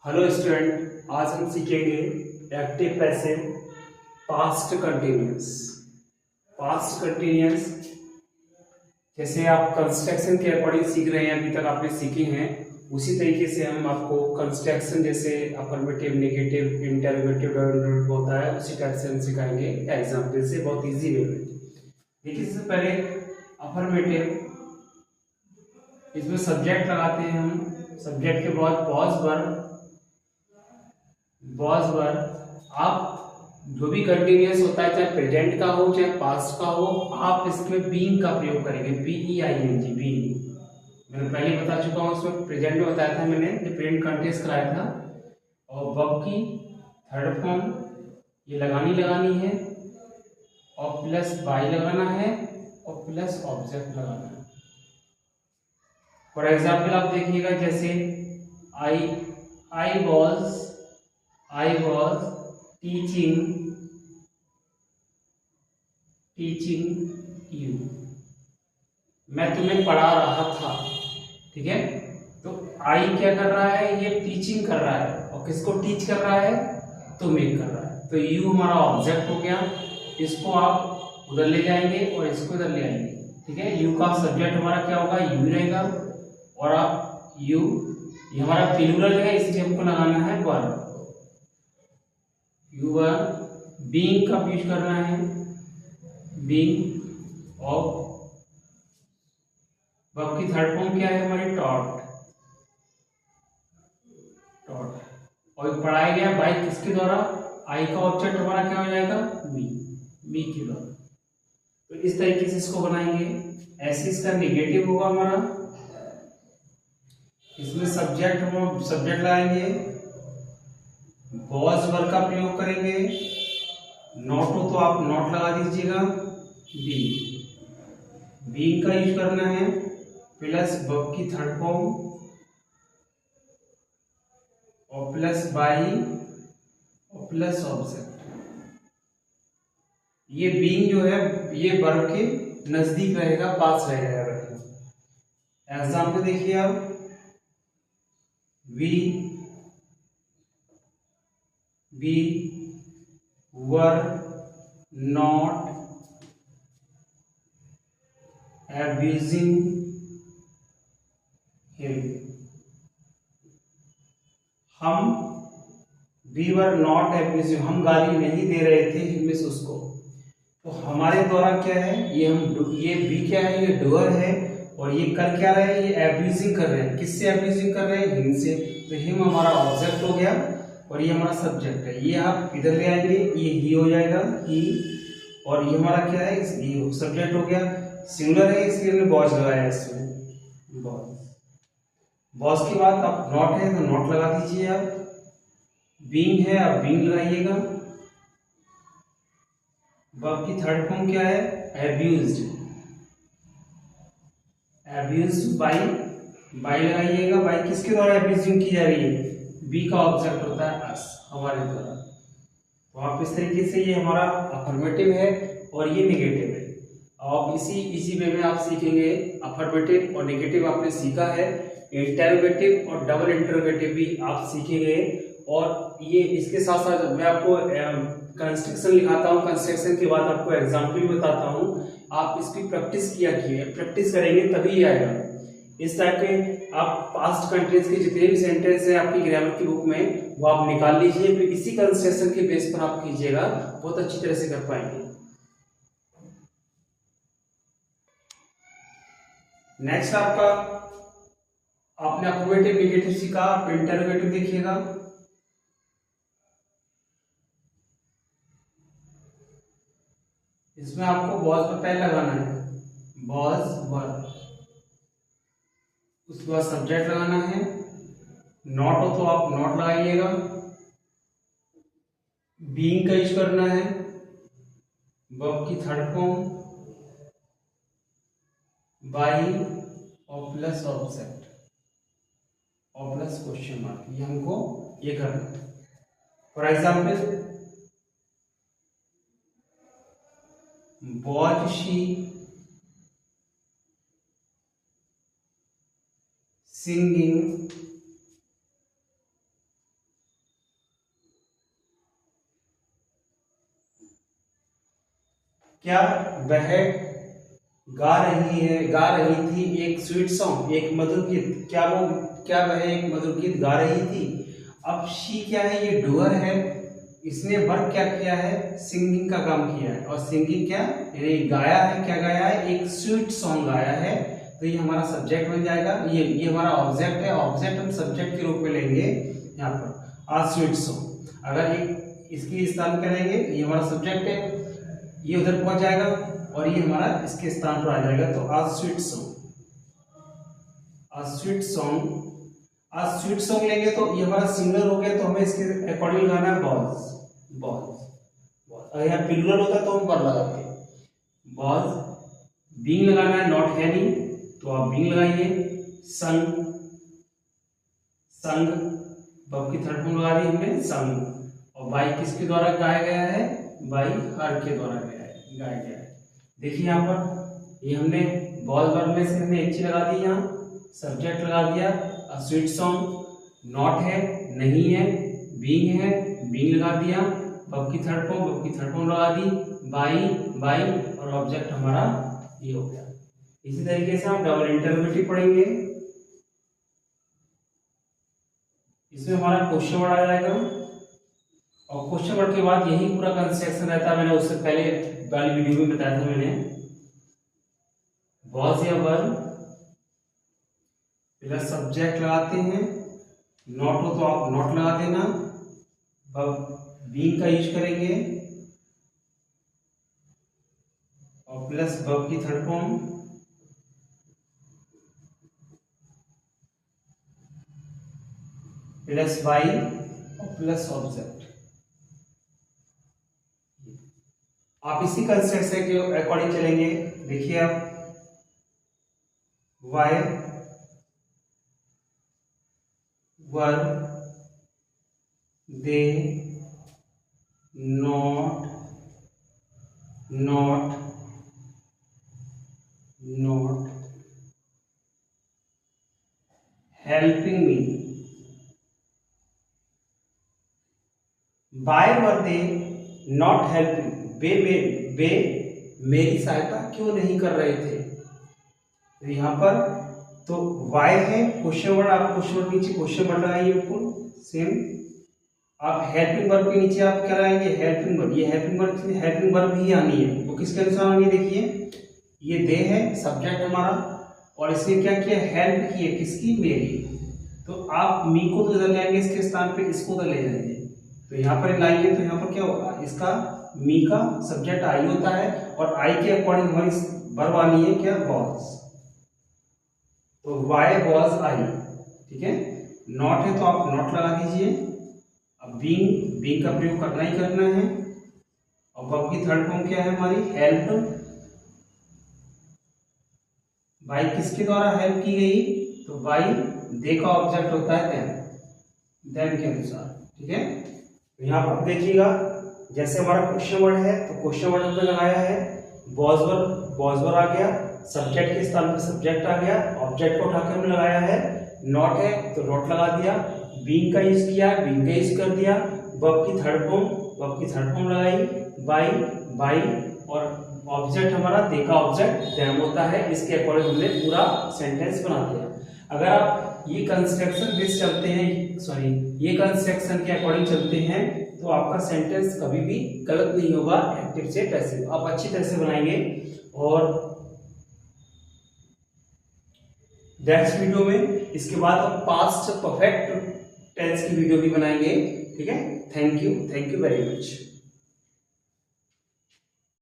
Hello student, आज हम सीखेंगे active passive past continuous. Past continuous जैसे आप कंस्ट्रक्शन के अकॉर्डिंग सीख रहे हैं, अभी तक आपने सीखे हैं, उसी तरीके से हम आपको कंस्ट्रक्शन जैसे अफर्मेटिव, नेगेटिव, इंटरोगेटिव होता है, उसी टाइप से हम सिखाएंगे एग्जाम्पल से, बहुत इजी वे में। देखिए, सबसे पहले अफर्मेटिव, इसमें सब्जेक्ट लगाते हैं हम। सब्जेक्ट के बाद पॉज वर्ब आप जो भी कंटिन्यूअस होता है, चाहे प्रेजेंट का हो चाहे पास्ट का हो, आप इसमें बीइंग का प्रयोग करेंगे। BEING, being. मैंने पहले बता चुका हूँ, उसमें प्रेजेंट में बताया था मैंने, जब प्रेजेंट कंटिन्यूअस कराया था। और वर्ब की थर्ड फॉर्म ये लगानी है, और प्लस बाई लगाना है, और प्लस ऑब्जेक्ट लगाना है। फॉर एग्जाम्पल आप देखिएगा, जैसे आई वॉज टीचिंग यू, मैं तुम्हें पढ़ा रहा था। ठीक है, तो आई क्या कर रहा है, ये टीचिंग कर रहा है, और किसको टीच कर रहा है, तुम्हें कर रहा है। तो यू हमारा ऑब्जेक्ट हो गया, इसको आप उधर ले जाएंगे और इसको इधर ले आएंगे। ठीक है, यू का सब्जेक्ट हमारा क्या होगा, यू रहेगा, और आप यू, ये हमारा प्लूरल है, इसलिए हमको लगाना है वर्ब। यू वर्ब, बीइंग का यूज करना है, बीइंग, और वर्ब की थर्ड फॉर्म क्या है हमारी, टॉट। और पढ़ाया गया बाई किसके द्वारा, आई का ऑब्जेक्ट हमारा क्या हो जाएगा, मी के द्वारा। तो इस तरीके से इसको बनाएंगे। ऐसे इसका नेगेटिव होगा हमारा, इसमें सब्जेक्ट लाएंगे, वॉज वर्ब का प्रयोग करेंगे, नॉट हो तो आप नॉट लगा दीजिएगा, बीइंग का यूज करना है, प्लस वर्ब की थर्ड फॉर्म, और प्लस बाई, और प्लस ऑब्जेक्ट। ये बीइंग जो है ये वर्ब के नजदीक रहेगा, पास रहेगा। एग्जाम्पल देखिए आप, we were not abusing him, we were not abusing, हम गाली नहीं दे रहे थे हिम उसको। तो हमारे द्वारा क्या है, ये भी क्या है, ये डूअर है, और ये कर क्या रहे हैं, ये एब्यूजिंग कर रहे हैं। किससे एब्यूजिंग कर रहे हैं, हिम से। तो हिम हमारा ऑब्जेक्ट हो गया, और ये हमारा सब्जेक्ट है। ये आप इधर ले आएंगे, ये ही हो जाएगा, ही, और ये हमारा क्या है, ये सब्जेक्ट हो गया। सिंगुलर है इसलिए हमने बॉज लगाया इसमें, बॉज के बाद आप नॉट है तो नॉट लगा दीजिए, आप बीइंग है आप बीइंग लगाइएगा। वर्ब की थर्ड फॉर्म क्या है, एब्यूज्ड, बाई लगाइएगा। बाई किसके द्वारा एब्यूजिंग की जा रही है, बी का ऑब्जेक्ट होता है अस, हमारे द्वारा। तो आप इस तरीके से, ये हमारा अफर्मेटिव है और ये नेगेटिव है। आप इसी वे में आप सीखेंगे। अफर्मेटिव और नेगेटिव आपने सीखा है, इंटरोगेटिव और डबल इंटरोगेटिव भी आप सीखेंगे। और ये इसके साथ साथ मैं आपको कंस्ट्रक्शन लिखाता हूँ, कंस्ट्रक्शन के बाद आपको एग्जाम्पल भी बताता हूँ। आप इसकी प्रैक्टिस करेंगे तभी आएगा। इस टाइप के आप पास्ट कंटिन्यूअस के जितने भी सेंटेंस है आपकी ग्रामर की बुक में, वो आप निकाल लीजिए, फिर इसी कंस्ट्रक्शन के बेस पर आप कीजिएगा, बहुत अच्छी तरह से कर पाएंगे। नेक्स्ट आपने अफर्मेटिव नेगेटिव सीखा, आप इंटरोगेटिव देखिएगा। इसमें आपको बॉज पर पहले लगाना है, बॉज वर्ब, उसके बाद सब्जेक्ट लगाना है। नॉट हो तो आप नॉट लगाइएगा, बीइंग का यूज करना है, वर्ब की थर्ड फॉर्म, बाई, और प्लस ऑब्जेक्ट, और प्लस क्वेश्चन मार्क। ये हमको ये करना है। For example, was she singing क्या वह गा रही थी एक स्वीट सॉन्ग, एक मधुर गीत। क्या वह एक मधुर गीत गा रही थी। अब शी क्या है, ये डूअर है, इसने वर्क क्या किया है, सिंगिंग का काम किया है। और सिंगिंग क्या यानी गाया है, क्या गाया है, एक स्वीट सॉन्ग गाया है। तो ये हमारा सब्जेक्ट बन जाएगा, ये हमारा ऑब्जेक्ट है। ऑब्जेक्ट हम सब्जेक्ट के रूप में लेंगे यहाँ पर, आ स्वीट सॉन्ग। अगर एक इसकी स्थान करेंगे, ये हमारा सब्जेक्ट है, ये उधर पहुंच जाएगा और ये हमारा इसके स्थान पर आ जाएगा। तो आ स्वीट सॉन्ग, आ स्वीट सॉन्ग, आज स्वीट सॉन्ग लेंगे तो ये हमारा सिंगुलर हो गया, तो हमें इसके अकॉर्डिंग लगाना है बॉज। अगर यहाँ प्लूरल होता तो हम वर लगाते, बॉज। बीइंग लगाना है, नॉट हैविंग, तो आप बीइंग लगाइए। संग, वर्ब की थर्ड फॉर्म लगा दी हमने, संग। और बाई किसके द्वारा गाया गया है, बाई हर के द्वारा गाया गया है। देखिए यहाँ पर ये हमने बॉज वर्ब में से हमने एक चीज लगा दी, यहाँ सब्जेक्ट लगा दिया। स्वीट सॉन्ग नॉट है, नहीं है, बीइंग है, बीइंग लगा दिया। वर्ब की थर्ड फॉर्म लगा दी, बाई और ऑब्जेक्ट हमारा ये हो गया। इसी तरीके से हम डबल इंटरोगेटिव पढ़ेंगे। इसमें हमारा क्वेश्चन वर्ड आ जाएगा और क्वेश्चन वर्ड के बाद यही पूरा कंस्ट्रक्शन रहता है। मैंने उससे पहले वाली वीडियो में बताया था मैंने, वॉज या वर्ब प्लस सब्जेक्ट लगाते हैं, नॉट हो तो आप नॉट लगा देना, बीइंग का यूज करेंगे और प्लस वर्ब की थर्ड फॉर्म प्लस बाई और प्लस ऑब्जेक्ट। आप इसी कंस्ट्रक्शन के अकॉर्डिंग चलेंगे। देखिए आप, why were they not helping me. Why were they not helping, वे मेरी सहायता क्यों नहीं कर रहे थे। तो यहां पर तो वाई है क्वेश्चन वर्ड, आप क्वेश्चन वर्ड नीचे क्वेश्चन वर्ड लगाइए बिल्कुल सेम। आप हेल्पिंग वर्ब के नीचे आप क्या लगाएंगे, हेल्पिंग वर्ब। ये हेल्पिंग वर्ब ही आनी है, वो किसके अनुसार आनी है। देखिए ये दे है सब्जेक्ट हमारा और इसने क्या किया, हेल्प की है, किसकी, मेरी। तो आप मी को तो इधर लाएंगे, इसके स्थान पे इसको तो ले जाएंगे। तो यहाँ पर लाएंगे तो यहाँ पर क्या होगा, इसका मी का सब्जेक्ट आई होता है और आई के अकॉर्डिंग हमारी वर्ब आनी है क्या, वॉज। तो वाई वॉज आई, ठीक है। नॉट है तो आप नॉट लगा दीजिए। अब बीइंग का प्रयोग करना ही करना है। और वर्ब की थर्ड फॉर्म क्या है हमारी, हेल्प। बाई किसके द्वारा हेल्प की गई, तो बाई दे का ऑब्जेक्ट होता है देन के अनुसार, ठीक है। तो यहाँ पर देखिएगा, जैसे हमारा क्वेश्चन वर्ड है तो क्वेश्चन वर्ड हमने लगाया है, वॉज वर्ब आ गया, सब्जेक्ट के स्थान पर सब्जेक्ट आ गया, ऑब्जेक्ट को उठाकर हमने लगाया है। नॉट है तो नॉट लगा दिया, बीइंग का यूज किया, बीइंग का यूज कर दिया। वर्ब की थर्ड फॉर्म लगाई, बाई और ऑब्जेक्ट हमारा दे का ऑब्जेक्ट देम होता है। इसके अकॉर्डिंग हमने पूरा सेंटेंस बना दिया। अगर आप ये कंस्ट्रक्शन बेस चलते हैं, ये कंस्ट्रक्शन के अकॉर्डिंग चलते हैं तो आपका सेंटेंस कभी भी गलत नहीं होगा, एक्टिव से पैसिव आप अच्छी तरह से बनाएंगे। और नेक्स्ट वीडियो में इसके बाद हम पास्ट परफेक्ट टेंस की वीडियो भी बनाएंगे, ठीक है। Thank you very much.